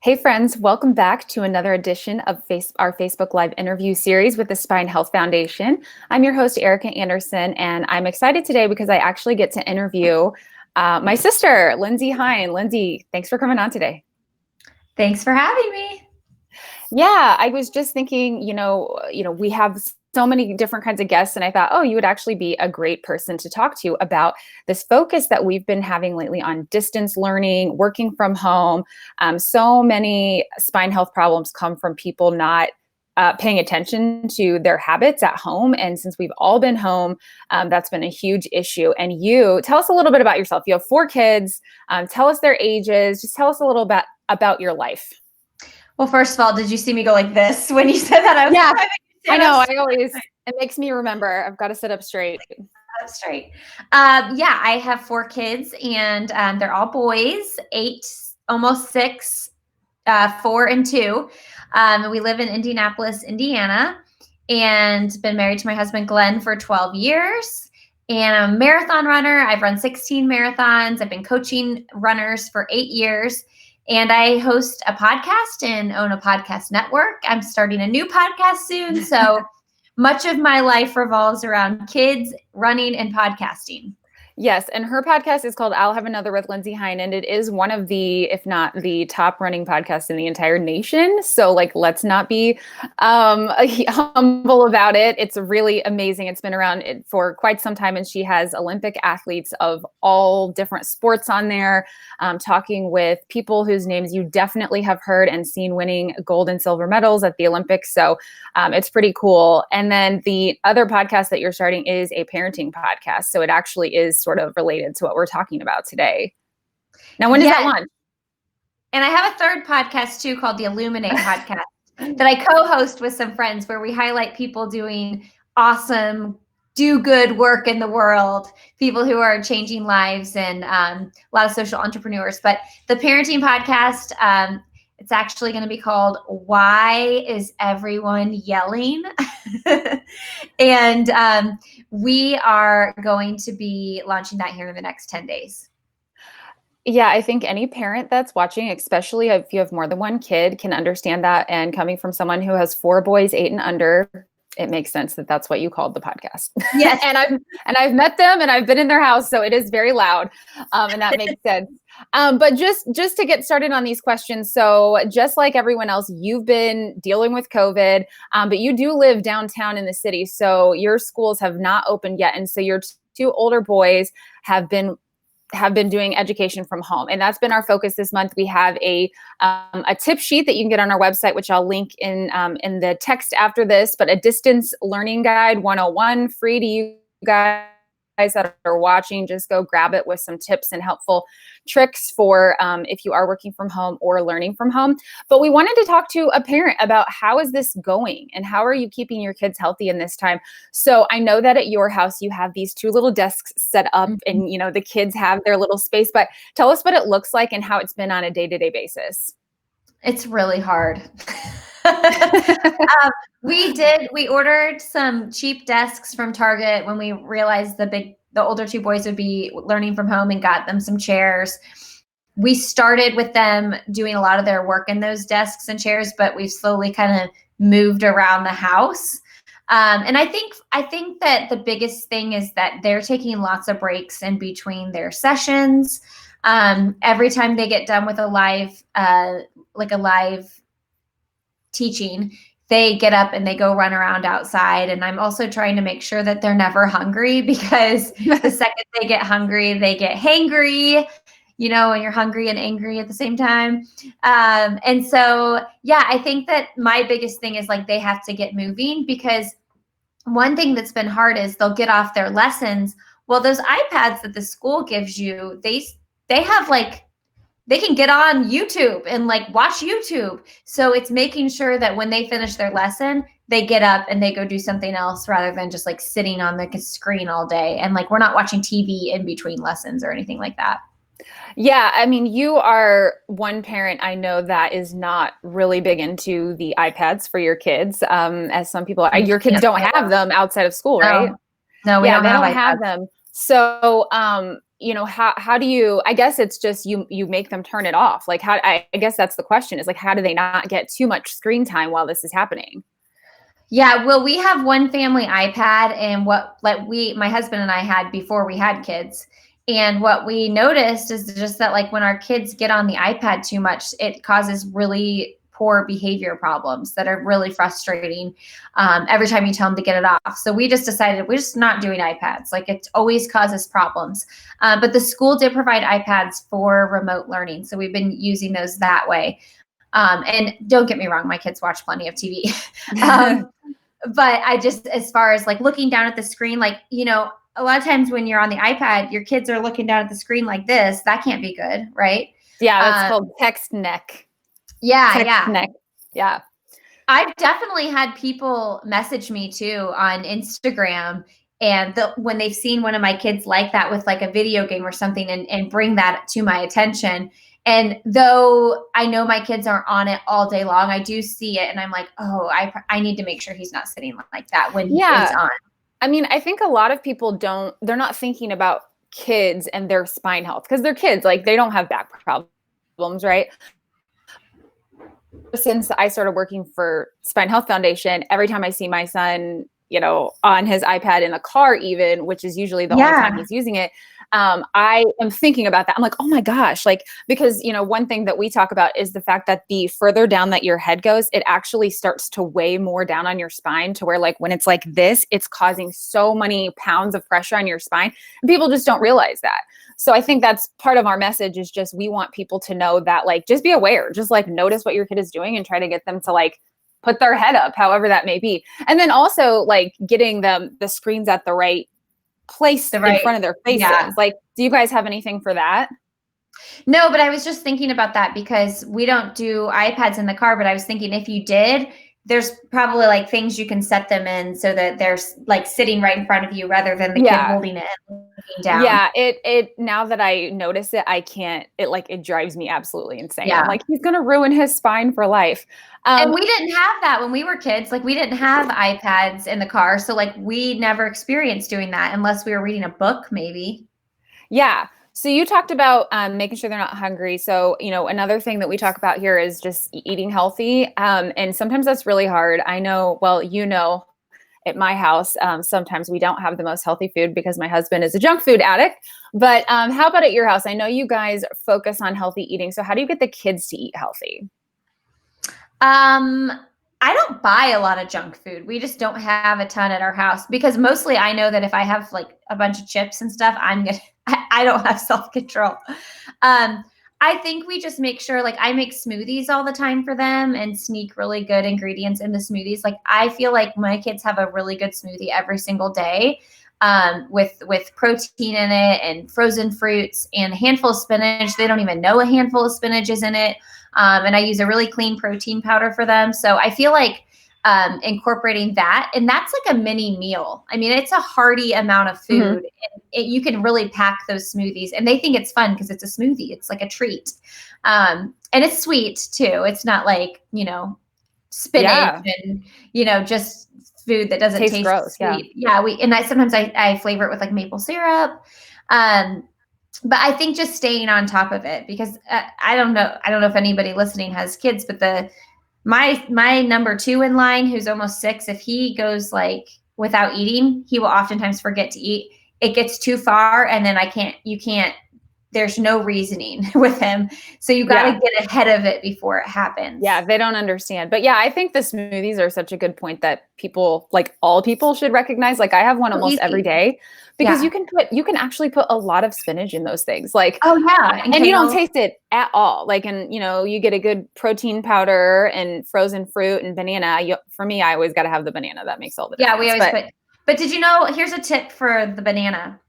Hey friends, welcome back to another edition of our Facebook Live interview series with the Spine Health Foundation. I'm your host, Erica Anderson, and I'm excited today because I actually get to interview my sister, Lindsey Hein. Lindsey, thanks for coming on today. Thanks for having me. Yeah, I was just thinking, we have so many different kinds of guests, and I thought, oh, you would actually be a great person to talk to about this focus that we've been having lately on distance learning, working from home. So many spine health problems come from people not paying attention to their habits at home. And since we've all been home, that's been a huge issue. And you, tell us a little bit about yourself. You have 4 kids. Tell us their ages. Just tell us a little bit about your life. Well, first of all, did you see me go like this when you said that? I know. It makes me remember. I've got to sit up straight. Up straight. I have 4 kids, and they're all boys, 8, almost 6, 4 and 2. We live in Indianapolis, Indiana, and been married to my husband, Glenn, for 12 years. And I'm a marathon runner. I've run 16 marathons. I've been coaching runners for 8 years. And I host a podcast and own a podcast network. I'm starting a new podcast soon. So much of my life revolves around kids, running, and podcasting. Yes. And her podcast is called I'll Have Another with Lindsey Hein. And it is one of the, if not the top running podcasts in the entire nation. So let's not be humble about it. It's really amazing. It's been around for quite some time. And she has Olympic athletes of all different sports on there, talking with people whose names you definitely have heard and seen winning gold and silver medals at the Olympics. So it's pretty cool. And then the other podcast that you're starting is a parenting podcast. So it actually is sort of related to what we're talking about today. Now, when does that launch? And I have a third podcast too called the Illuminate podcast that I co-host with some friends, where we highlight people doing awesome, do good work in the world, people who are changing lives, and a lot of social entrepreneurs. But the parenting podcast, it's actually going to be called Why Is Everyone Yelling? And we are going to be launching that here in the next 10 days. Yeah, I think any parent that's watching, especially if you have more than one kid, can understand that. And coming from someone who has 4 boys, 8 and under, it makes sense that that's what you called the podcast. Yes. and I've met them and I've been in their house, so it is very loud. And that makes sense. But just to get started on these questions. So just like everyone else, you've been dealing with COVID, but you do live downtown in the city. So your schools have not opened yet. And so your 2 older boys have been doing education from home. And that's been our focus this month. We have a tip sheet that you can get on our website, which I'll link in the text after this, but a distance learning guide 101, free to you guys that are watching. Just go grab it with some tips and helpful tricks for if you are working from home or learning from home. But we wanted to talk to a parent about how is this going and how are you keeping your kids healthy in this time? So I know that at your house, you have these 2 little desks set up and, the kids have their little space, but tell us what it looks like and how it's been on a day-to-day basis. It's really hard. We ordered some cheap desks from Target when we realized the older 2 boys would be learning from home, and got them some chairs. We started with them doing a lot of their work in those desks and chairs, but we've slowly kind of moved around the house. And I think that the biggest thing is that they're taking lots of breaks in between their sessions. Every time they get done with a live teaching, they get up and they go run around outside. And I'm also trying to make sure that they're never hungry, because the second they get hungry, they get hangry, and you're hungry and angry at the same time. And so, I think that my biggest thing is they have to get moving, because one thing that's been hard is they'll get off their lessons. Well, those iPads that the school gives you, they have they can get on YouTube and watch YouTube. So it's making sure that when they finish their lesson, they get up and they go do something else, rather than just sitting on the screen all day. And we're not watching TV in between lessons or anything like that. Yeah, I mean, you are one parent I know that is not really big into the iPads for your kids, as some people are. Your kids don't have them outside of school, right? No, we don't have them. So how do you, I guess it's just you make them turn it off. Like I guess that's the question is like, how do they not get too much screen time while this is happening? Yeah, well, we have one family iPad, and my husband and I had before we had kids. And what we noticed is just that like when our kids get on the iPad too much, it causes really poor behavior problems that are really frustrating every time you tell them to get it off. So we just decided we're just not doing iPads. Like it always causes problems. But the school did provide iPads for remote learning. So we've been using those that way. And don't get me wrong, my kids watch plenty of TV. But I just, as far as like looking down at the screen, like, a lot of times when you're on the iPad, your kids are looking down at the screen like this. That can't be good, right? Yeah, that's called text neck. Yeah, text neck. Yeah. I've definitely had people message me too on Instagram, and when they've seen one of my kids like that with like a video game or something, and bring that to my attention. And though I know my kids aren't on it all day long, I do see it and I'm like, oh, I need to make sure he's not sitting like that when he is on. I mean, I think a lot of people they're not thinking about kids and their spine health because they're kids, like they don't have back problems, right? Since I started working for Spine Health Foundation, every time I see my son, on his iPad in the car, even, which is usually the only time he's using it, I am thinking about that. I'm like, oh my gosh, like, because, one thing that we talk about is the fact that the further down that your head goes, it actually starts to weigh more down on your spine to where like when it's like this, it's causing so many pounds of pressure on your spine. And people just don't realize that. So I think that's part of our message is just, we want people to know that, like, just be aware, just like notice what your kid is doing and try to get them to like put their head up, however that may be. And then also like getting them the screens at the right place in front of their faces. Yeah. Like, do you guys have anything for that? No, but I was just thinking about that because we don't do iPads in the car, but I was thinking if you did, there's probably like things you can set them in so that they're like sitting right in front of you rather than the kid holding it and looking down. Yeah, it now that I notice it, I can't, it drives me absolutely insane. Yeah. I'm like, he's going to ruin his spine for life. And we didn't have that when we were kids. Like we didn't have iPads in the car. So like we never experienced doing that unless we were reading a book maybe. Yeah. So you talked about making sure they're not hungry. So, another thing that we talk about here is just eating healthy. And sometimes that's really hard. I know, well, at my house, sometimes we don't have the most healthy food because my husband is a junk food addict. But how about at your house? I know you guys focus on healthy eating. So how do you get the kids to eat healthy? I don't buy a lot of junk food. We just don't have a ton at our house because mostly I know that if I have like a bunch of chips and stuff, I don't have self-control. I think we just make sure, like I make smoothies all the time for them and sneak really good ingredients in the smoothies. Like I feel like my kids have a really good smoothie every single day with protein in it and frozen fruits and a handful of spinach. They don't even know a handful of spinach is in it. And I use a really clean protein powder for them. So I feel like incorporating that, and that's like a mini meal. I mean, it's a hearty amount of food. And you can really pack those smoothies, and they think it's fun because it's a smoothie. It's like a treat. And it's sweet too. It's not like, spinach and, just food that doesn't taste gross. Sweet. Yeah. Sometimes I flavor it with like maple syrup. But I think just staying on top of it because I don't know if anybody listening has kids, but my number 2 in line, who's almost 6, if he goes like without eating, he will oftentimes forget to eat. It gets too far. And then there's no reasoning with him. So you got to get ahead of it before it happens. Yeah. They don't understand. But yeah, I think the smoothies are such a good point that people, like all people should recognize. Like I have one almost every day because you can actually put a lot of spinach in those things. Like, oh yeah. And you don't taste it at all. Like, and you get a good protein powder and frozen fruit and banana. For me, I always got to have the banana. That makes all the difference. Yeah. We always but did you know, here's a tip for the banana.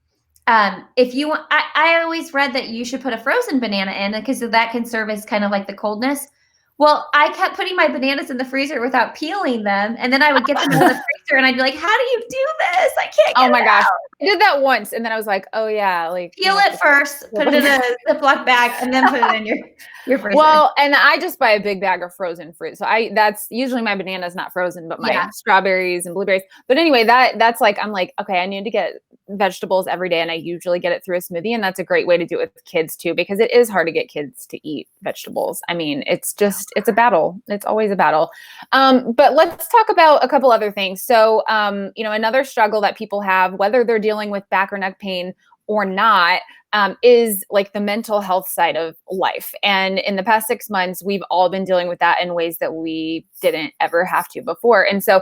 If you want, I always read that you should put a frozen banana in because that can serve as kind of like the coldness. Well, I kept putting my bananas in the freezer without peeling them. And then I would get them in the freezer and I'd be like, how do you do this? I can't get it gosh. out. I did that once. And then I was like, oh yeah. Like peel it first, put it in a Ziploc bag and then put it in your freezer. Well, and I just buy a big bag of frozen fruit. So that's usually my banana is not frozen, but my strawberries and blueberries. But anyway, that's like, I'm like, okay, I need to get vegetables every day, and I usually get it through a smoothie. And that's a great way to do it with kids too, because it is hard to get kids to eat vegetables. I mean, it's a battle. It's always a battle. But let's talk about a couple other things. So, another struggle that people have, whether they're dealing with back or neck pain or not, is like the mental health side of life. And in the past 6 months, we've all been dealing with that in ways that we didn't ever have to before. And so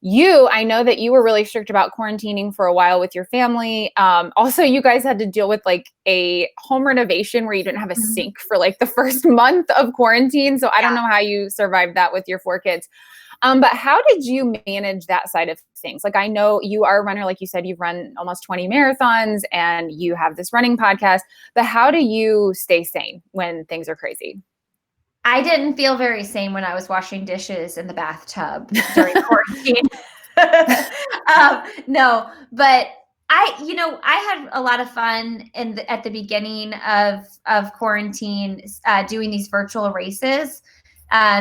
I know that you were really strict about quarantining for a while with your family. Also, you guys had to deal with like a home renovation where you didn't have a sink for like the first month of quarantine. So I don't know how you survived that with your 4 kids. But how did you manage that side of things? Like, I know you are a runner, like you said, you've run almost 20 marathons and you have this running podcast, but how do you stay sane when things are crazy? I didn't feel very sane when I was washing dishes in the bathtub during quarantine. No, but I had a lot of fun at the beginning of quarantine, doing these virtual races,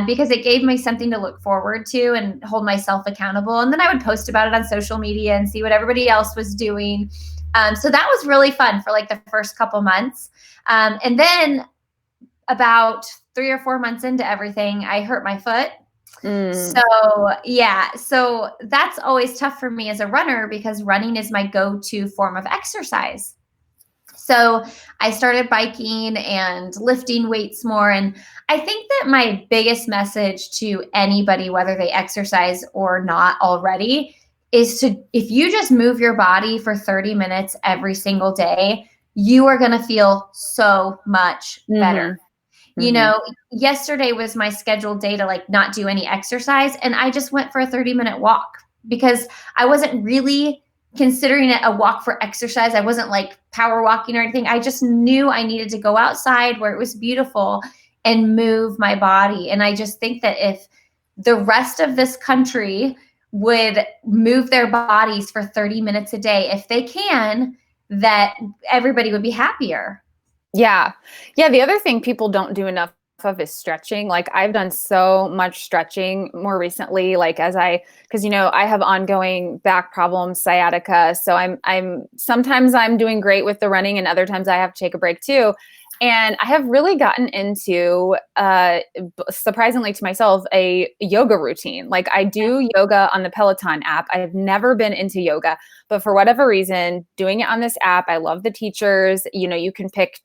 because it gave me something to look forward to and hold myself accountable. And then I would post about it on social media and see what everybody else was doing. So that was really fun for like the first couple months. And then about 3 or 4 months into everything, I hurt my foot. So that's always tough for me as a runner because running is my go-to form of exercise. So I started biking and lifting weights more. And I think that my biggest message to anybody, whether they exercise or not already, is if you just move your body for 30 minutes every single day, you are going to feel so much better. Yesterday was my scheduled day to like not do any exercise. And I just went for a 30-minute walk because I wasn't really considering it a walk for exercise. I wasn't like power walking or anything. I just knew I needed to go outside where it was beautiful and move my body. And I just think that if the rest of this country would move their bodies for 30 minutes a day, if they can, that everybody would be happier. Yeah. The other thing people don't do enough of is stretching. Like, I've done so much stretching more recently, like because I have ongoing back problems, sciatica. So sometimes I'm doing great with the running and other times I have to take a break too. And I have really gotten into, surprisingly to myself, a yoga routine. Like, I do yoga on the Peloton app. I've never been into yoga, but for whatever reason, doing it on this app, I love the teachers. You can pick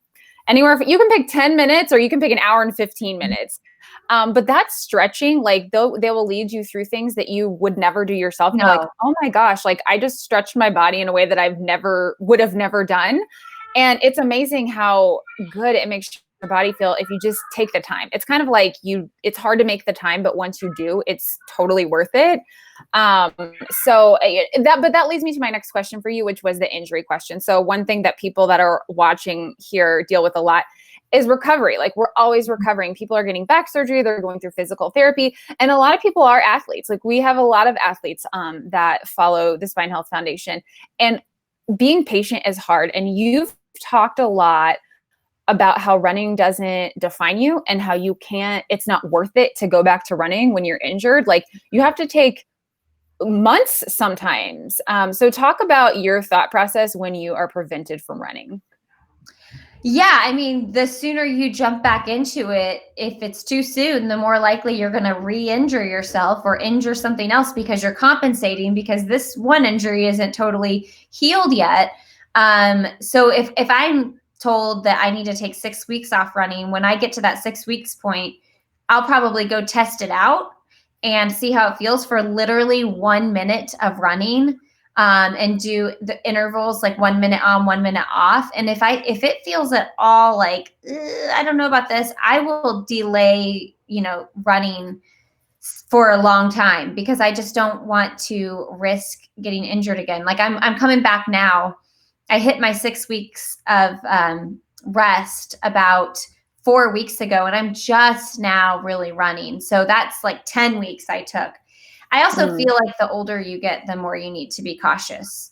you can pick 10 minutes or you can pick an hour and 15 minutes. But that's stretching. Like, they will lead you through things that you would never do yourself. And you're like, oh my gosh, like I just stretched my body in a way that would have never done. And it's amazing how good it makes your body feel if you just take the time. It's kind of like it's hard to make the time, but once you do, it's totally worth it. But that leads me to my next question for you, which was the injury question. So one thing that people that are watching here deal with a lot is recovery. Like, we're always recovering. People are getting back surgery. They're going through physical therapy. And a lot of people are athletes. Like, we have a lot of athletes that follow the Spine Health Foundation, and being patient is hard. And you've talked a lot about how running doesn't define you and how it's not worth it to go back to running when you're injured. Like, you have to take months sometimes. So talk about your thought process when you are prevented from running. Yeah, I mean, the sooner you jump back into it, if it's too soon, the more likely you're going to re-injure yourself or injure something else because you're compensating because this one injury isn't totally healed yet. So if I'm told that I need to take 6 weeks off running, when I get to that 6 weeks point, I'll probably go test it out and see how it feels for literally 1 minute of running, and do the intervals like 1 minute on, 1 minute off. And if it feels at all like, I don't know about this, I will delay, running for a long time because I just don't want to risk getting injured again. Like, I'm coming back now. I hit my 6 weeks of rest about 4 weeks ago, and I'm just now really running. So that's like 10 weeks I took. I also feel like the older you get, the more you need to be cautious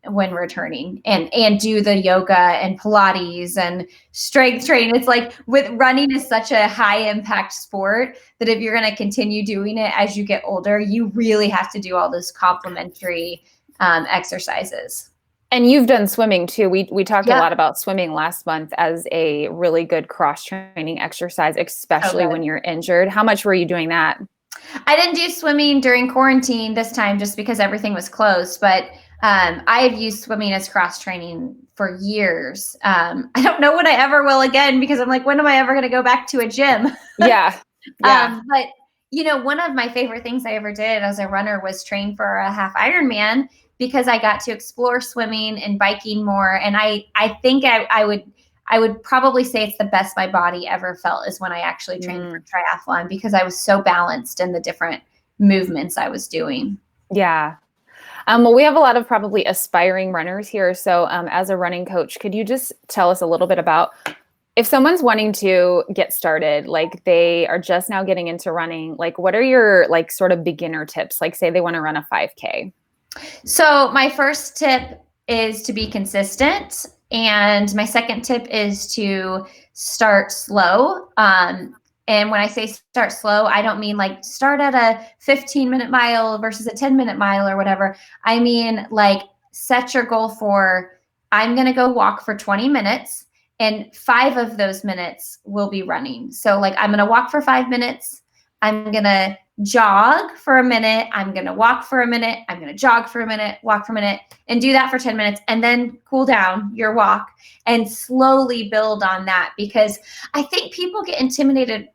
when returning and do the yoga and Pilates and strength training. It's like with running is such a high impact sport that if you're going to continue doing it as you get older, you really have to do all those complementary exercises. And you've done swimming too. We talked a Yep. lot about swimming last month as a really good cross-training exercise, especially when you're injured. How much were you doing that? I didn't do swimming during quarantine this time just because everything was closed, but I have used swimming as cross training for years. I don't know when I ever will again because I'm like, when am I ever going to go back to a gym? Yeah. Yeah. But one of my favorite things I ever did as a runner was train for a half Ironman because I got to explore swimming and biking more. And I think I would probably say it's the best my body ever felt is when I actually trained for triathlon because I was so balanced in the different movements I was doing. Yeah. Well, we have a lot of probably aspiring runners here. So as a running coach, could you just tell us a little bit about if someone's wanting to get started, like they are just now getting into running, like what are your like sort of beginner tips? Like say they want to run a 5K. So my first tip is to be consistent. And my second tip is to start slow. And when I say start slow, I don't mean like start at a 15-minute mile versus a 10-minute mile or whatever. I mean like set your goal for, I'm going to go walk for 20 minutes and 5 of those minutes will be running. So like I'm going to walk for 5 minutes. I'm going to jog for a minute. I'm going to walk for a minute. I'm going to jog for a minute, walk for a minute, and do that for 10 minutes and then cool down your walk and slowly build on that because I think people get intimidated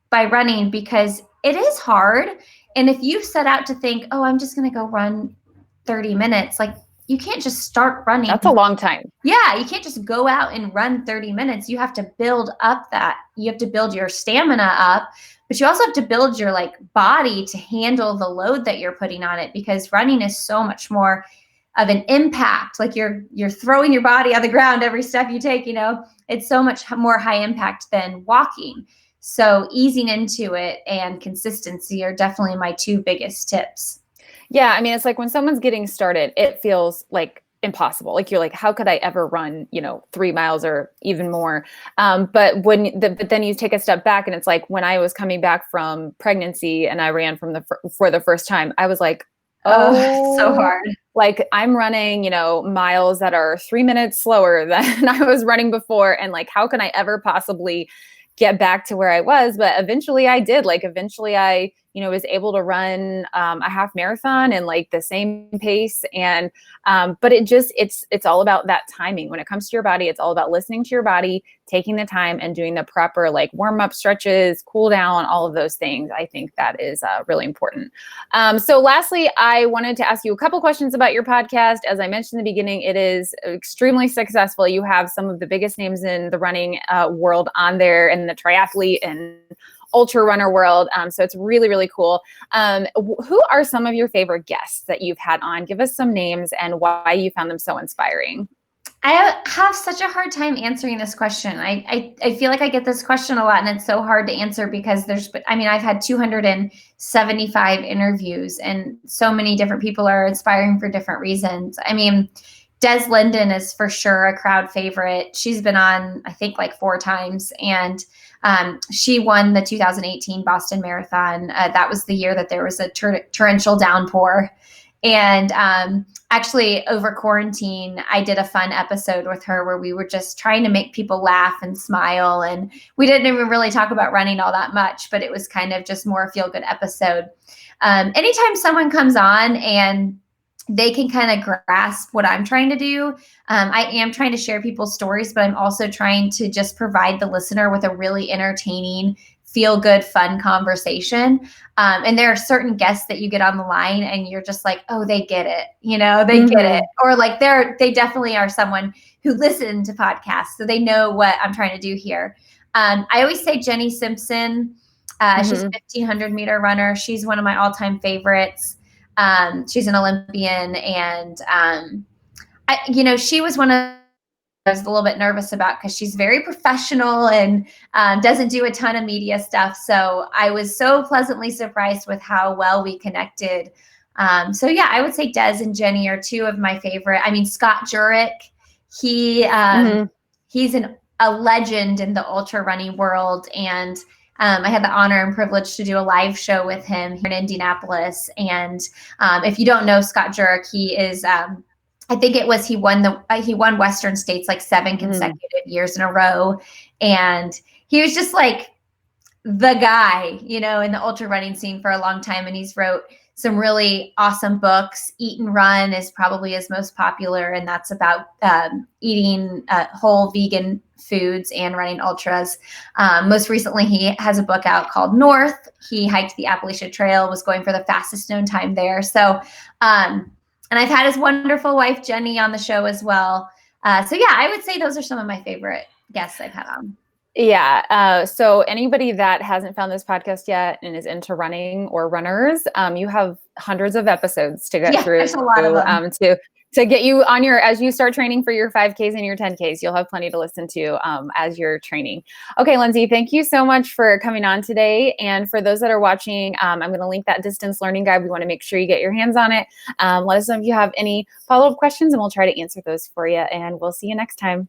by running because it is hard. And if you set out to think, oh, I'm just going to go run 30 minutes, like you can't just start running. That's a long time. Yeah, you can't just go out and run 30 minutes. You have to build up that. You have to build your stamina up, but you also have to build your like body to handle the load that you're putting on it because running is so much more of an impact. Like you're throwing your body on the ground every step you take, it's so much more high impact than walking. So easing into it and consistency are definitely my 2 biggest tips. Yeah. I mean, it's like when someone's getting started, it feels like impossible. Like you're like, how could I ever run, 3 miles or even more? But but then you take a step back and it's like when I was coming back from pregnancy and I ran for the first time, I was like, oh, so hard. Like I'm running, miles that are 3 minutes slower than I was running before. And like, how can I ever possibly get back to where I was? But eventually I did. Like eventually I, was able to run a half marathon and like the same pace. And but it's all about that timing. When it comes to your body, it's all about listening to your body, taking the time and doing the proper like warm up stretches, cool down, all of those things. I think that is really important. So lastly, I wanted to ask you a couple questions about your podcast. As I mentioned in the beginning, it is extremely successful. You have some of the biggest names in the running world on there and the triathlete and ultra runner world. So it's really, really cool. Who are some of your favorite guests that you've had on? Give us some names and why you found them so inspiring. I have such a hard time answering this question. I feel like I get this question a lot and it's so hard to answer because I've had 275 interviews and so many different people are inspiring for different reasons. I mean, Des Linden is for sure a crowd favorite. She's been on, I think, like 4 times. And she won the 2018 Boston Marathon. That was the year that there was a torrential downpour. And actually, over quarantine, I did a fun episode with her where we were just trying to make people laugh and smile. And we didn't even really talk about running all that much, but it was kind of just more a feel-good episode. Anytime someone comes on and they can kind of grasp what I'm trying to do. I am trying to share people's stories, but I'm also trying to just provide the listener with a really entertaining, feel good, fun conversation. And there are certain guests that you get on the line and you're just like, oh, they get it. They get it. Or like they definitely are someone who listened to podcasts. So they know what I'm trying to do here. I always say Jenny Simpson. She's a 1,500 meter runner. She's one of my all-time favorites. She's an Olympian and, she was one of I was a little bit nervous about because she's very professional and doesn't do a ton of media stuff. So I was so pleasantly surprised with how well we connected. So yeah, I would say Des and Jenny are 2 of my favorite. I mean, Scott Jurek, he's a legend in the ultra running world. And I had the honor and privilege to do a live show with him here in Indianapolis. And if you don't know Scott Jurek, he is I think it was he won Western States like 7 consecutive years in a row. And he was just like the guy, in the ultra running scene for a long time. And he's wrote some really awesome books. Eat and Run is probably his most popular, and that's about eating whole vegan foods and running ultras. Most recently, he has a book out called North. He hiked the Appalachian Trail, was going for the fastest known time there. So, and I've had his wonderful wife, Jenny, on the show as well. So yeah, I would say those are some of my favorite guests I've had on. Yeah. So anybody that hasn't found this podcast yet and is into running or runners, you have hundreds of episodes to get through. There's a lot of them. To get you on as you start training for your 5Ks and your 10Ks, you'll have plenty to listen to as you're training. Okay, Lindsey, thank you so much for coming on today. And for those that are watching, I'm going to link that distance learning guide. We want to make sure you get your hands on it. Let us know if you have any follow-up questions and we'll try to answer those for you. And we'll see you next time.